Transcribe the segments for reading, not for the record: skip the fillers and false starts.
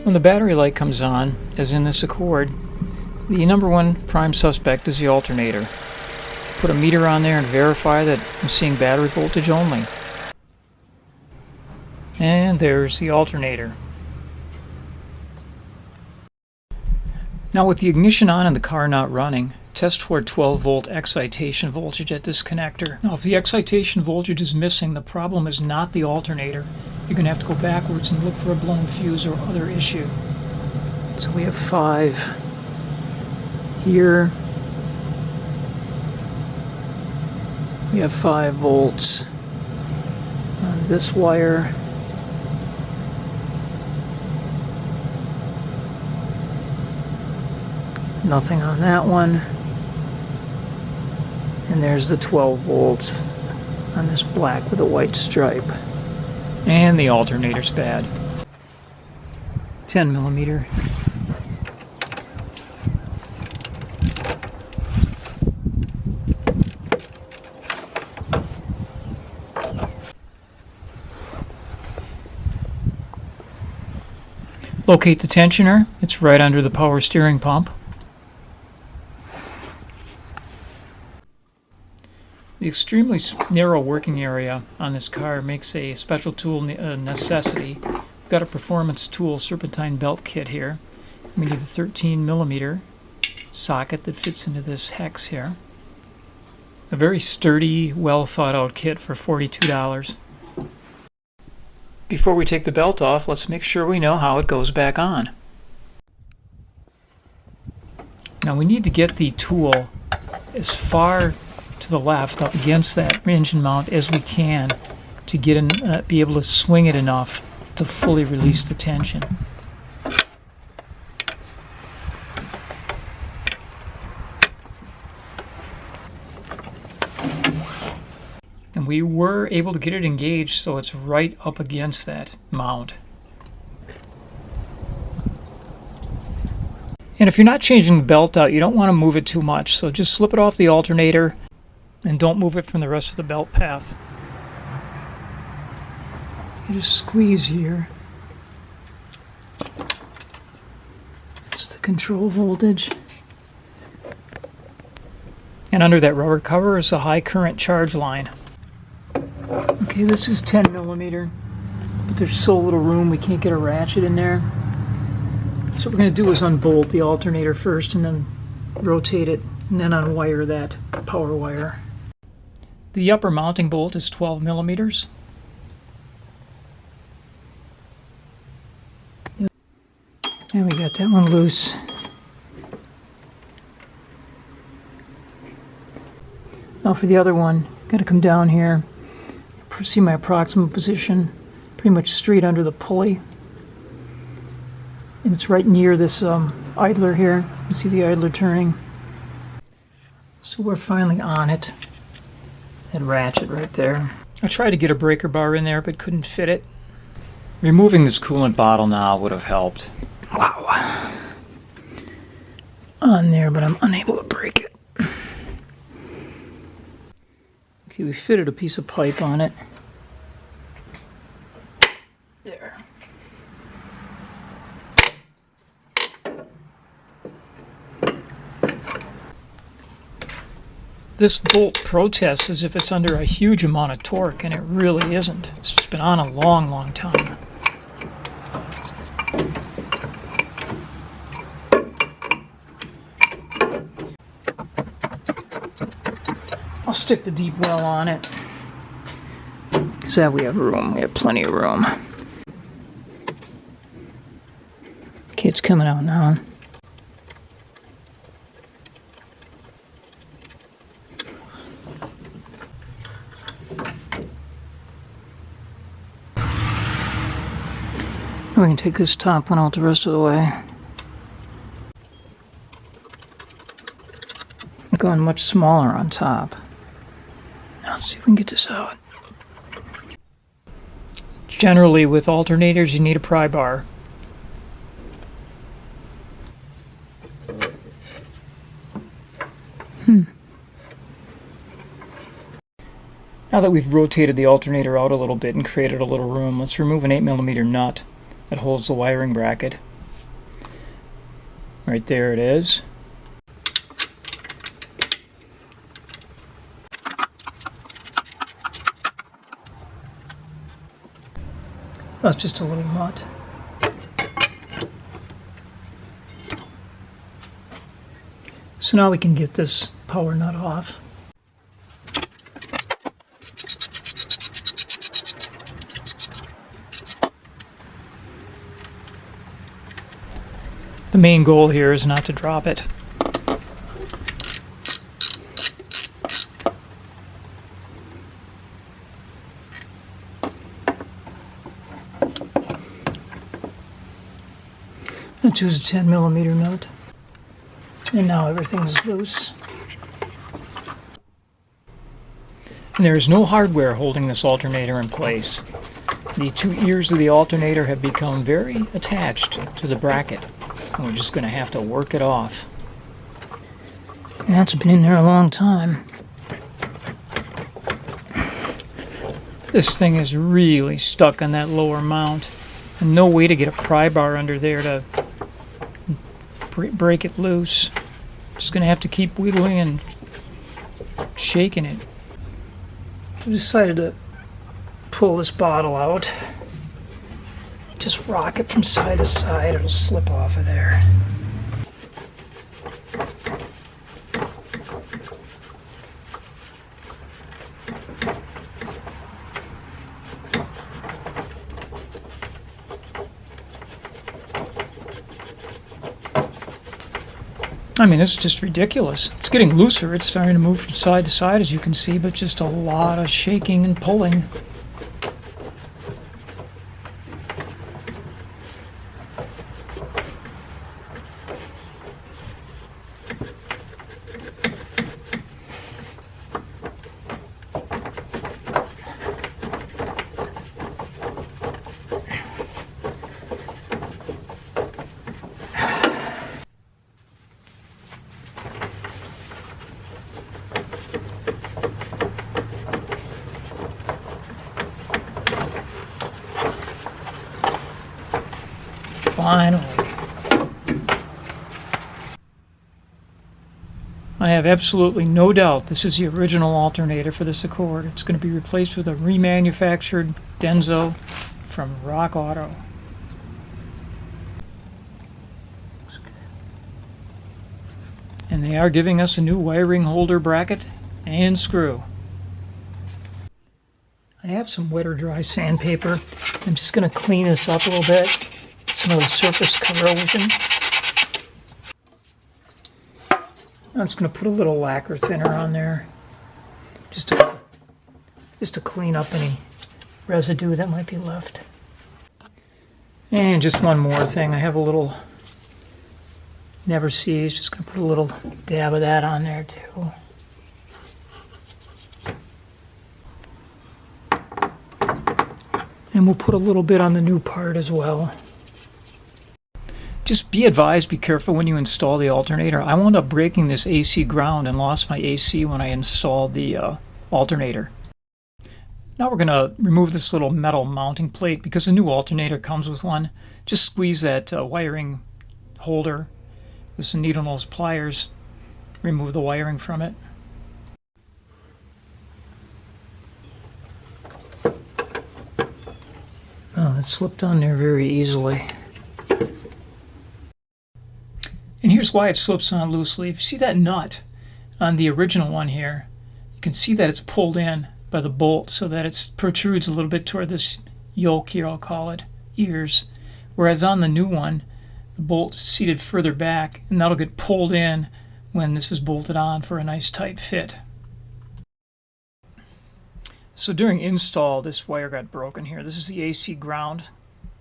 When the battery light comes on, as in this Accord, the number one prime suspect is the alternator. Put a meter on there and verify that I'm seeing battery voltage only. And there's the alternator. Now with the ignition on and the car not running, test for 12 volt excitation voltage at this connector. Now if the excitation voltage is missing, the problem is not the alternator. You're going to have to go backwards and look for a blown fuse or other issue. So we have 5 here. We have 5 volts on this wire. Nothing on that one. And there's the 12 volts on this black with a white stripe. And the alternator's bad. 10 millimeter. Locate the tensioner. It's right under the power steering pump. The extremely narrow working area on this car makes a special tool a necessity. We've got a performance tool serpentine belt kit here. We need a 13 millimeter socket that fits into this hex here. A very sturdy, well thought out kit for $42. Before we take the belt off, let's make sure we know how it goes back on. Now we need to get the tool as far to the left up against that engine mount as we can to get in, be able to swing it enough to fully release the tension. And we were able to get it engaged so it's right up against that mount. And if you're not changing the belt out, you don't want to move it too much, so just slip it off the alternator and don't move it from the rest of the belt path. You just squeeze here. It's the control voltage. And under that rubber cover is a high current charge line. Okay, this is 10 millimeter, but there's so little room we can't get a ratchet in there. So what we're going to do is unbolt the alternator first and then rotate it and then unwire that power wire. The upper mounting bolt is 12 millimeters. And we got that one loose. Now for the other one, got to come down here. See my approximate position, pretty much straight under the pulley. And it's right near this idler here. You see the idler turning. So we're finally on it. That ratchet right there. I tried to get a breaker bar in there, but couldn't fit it. Removing this coolant bottle now would have helped. Wow. On there, but I'm unable to break it. Okay, we fitted a piece of pipe on it. There. This bolt protests as if it's under a huge amount of torque, and it really isn't. It's just been on a long, long time. I'll stick the deep well on it. Because we have room. We have plenty of room. Okay, it's coming out now. We can take this top one out the rest of the way. Going much smaller on top. Now let's see if we can get this out. Generally, with alternators, you need a pry bar. Now that we've rotated the alternator out a little bit and created a little room, let's remove an 8mm nut that holds the wiring bracket. Right there it is. That's just a little nut. So now we can get this power nut off. The main goal here is not to drop it. I choose a 10mm nut. And now everything's loose. And there is no hardware holding this alternator in place. The two ears of the alternator have become very attached to the bracket. And we're just going to have to work it off. That's been in there a long time. This thing is really stuck on that lower mount. And no way to get a pry bar under there to break it loose. Just going to have to keep wiggling and shaking it. I decided to pull this bottle out. Just rock it from side to side. It'll slip off of there. I mean, it's just ridiculous. It's getting looser. It's starting to move from side to side, as you can see, but just a lot of shaking and pulling. Finally. I have absolutely no doubt this is the original alternator for this Accord. It's going to be replaced with a remanufactured Denso from Rock Auto. And they are giving us a new wiring holder bracket and screw. I have some wet or dry sandpaper. I'm just going to clean this up a little bit. Some of the surface corrosion. I'm just going to put a little lacquer thinner on there, just to clean up any residue that might be left. And just one more thing, I have a little Never Sees. Just going to put a little dab of that on there too. And we'll put a little bit on the new part as well. Just be advised, be careful when you install the alternator. I wound up breaking this AC ground and lost my AC when I installed the alternator. Now we're going to remove this little metal mounting plate because the new alternator comes with one. Just squeeze that wiring holder with some needle nose pliers. Remove the wiring from it. Oh, it slipped on there very easily. And here's why it slips on loosely. If you see that nut on the original one here, you can see that it's pulled in by the bolt so that it protrudes a little bit toward this yoke here, I'll call it, ears. Whereas on the new one, the bolt is seated further back, and that'll get pulled in when this is bolted on for a nice tight fit. So during install, this wire got broken here. This is the AC ground.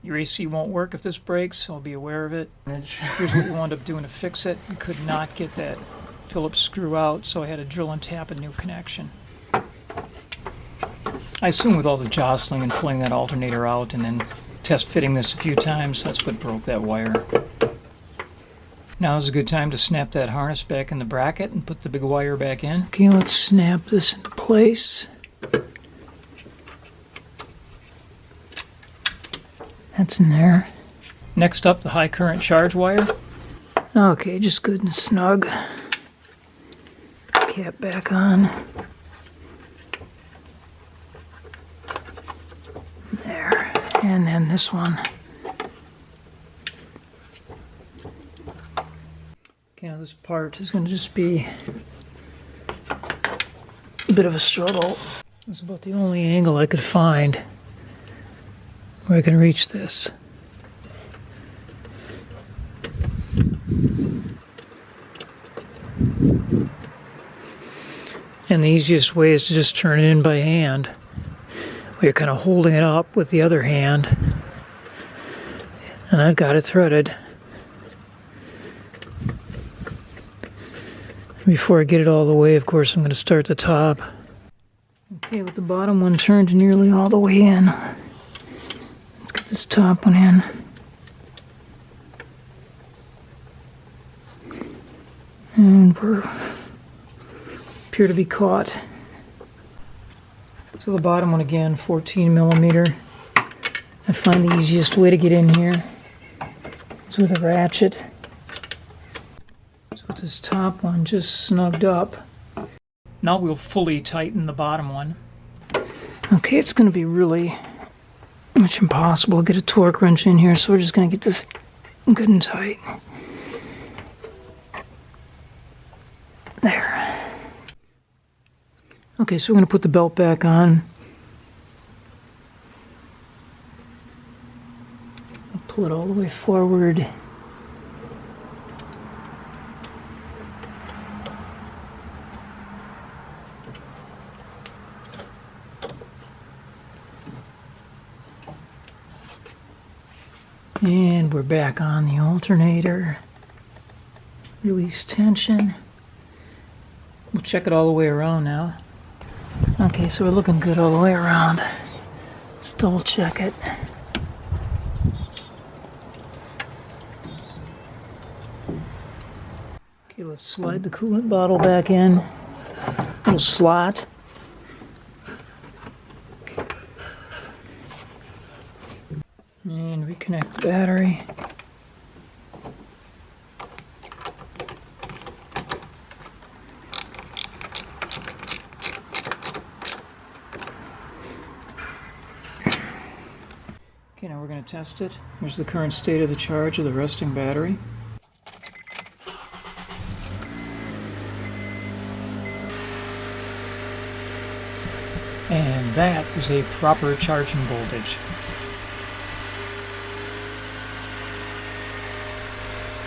Your AC won't work if this breaks, so be aware of it. Here's what we wound up doing to fix it. We could not get that Phillips screw out, so I had to drill and tap a new connection. I assume with all the jostling and pulling that alternator out and then test fitting this a few times, that's what broke that wire. Now is a good time to snap that harness back in the bracket and put the big wire back in. Okay, let's snap this into place. That's in there. Next up, the high current charge wire. Okay, just good and snug. Cap back on. There. And then this one. Okay, now this part is going to just be a bit of a struggle. It's about the only angle I could find where I can reach this. And the easiest way is to just turn it in by hand. Where you're kind of holding it up with the other hand. And I've got it threaded. Before I get it all the way, of course, I'm going to start the top. Okay, with the bottom one turned nearly all the way in. Let's get this top one in. And we're appear to be caught. So the bottom one again, 14 millimeter. I find the easiest way to get in here is with a ratchet. So with this top one just snugged up. Now we'll fully tighten the bottom one. Okay, it's going to be really much impossible to get a torque wrench in here, so we're just going to get this good and tight. There. Okay, so we're going to put the belt back on. Pull it all the way forward. And we're back on the alternator. Release tension. We'll check it all the way around now. Okay, so we're looking good all the way around. Let's double check it. Okay, let's slide the coolant bottle back in. Little slot. And reconnect the battery. Okay, now we're going to test it. Here's the current state of the charge of the resting battery. And that is a proper charging voltage.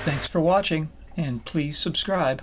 Thanks for watching, and please subscribe.